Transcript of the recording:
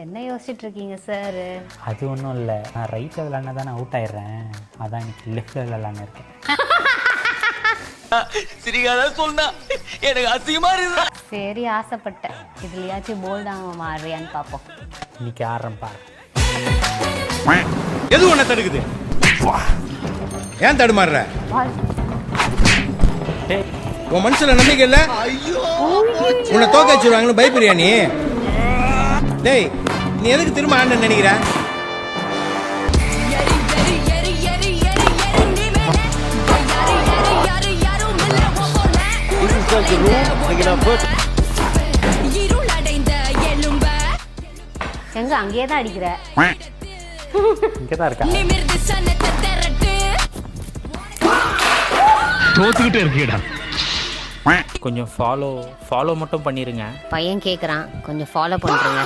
என்ன யோசிச்சுட்டு இருக்கீங்க சார்? அது ஒன்றும் இல்லை, நான் ரைட்டில் விளாட்னா தான் நான் அவுட் ஆயிடுறேன். அதான் இன்னைக்கு லெஃப்டில் விளாட்லான்னு இருக்கேன். சிரிக்காத சொன்னா எனக்கு அசிங்கமா இருக்கு. சரி, ஆசைப்பட்டேன். இதுலயாச்சும் போல்டாக மாறுறியான்னு பார்ப்போம். இன்னைக்கு ஆடுறேன் பாரு. எது உன்னை தடுக்குது? ஏன் தடுமாறுற? டேய், உன் மனசுல நம்பிக்கை இல்ல? உன்னை தோக்க வச்சிருவாங்கன்னு பயப்படுறியா நீ? டேய், நீ எதுக்கு திரும்ப ஆண்டு நினைக்கிற? எங்க அங்கேயே தான் அடிக்கிற? இங்கே தான் இருக்கா? தோத்துக்கிட்டே இருக்கீடா. கொஞ்சம் ஃபாலோ மட்டும் பண்ணிடுங்க. பையன் கேட்குறான், கொஞ்சம் ஃபாலோ பண்ணுறேங்க.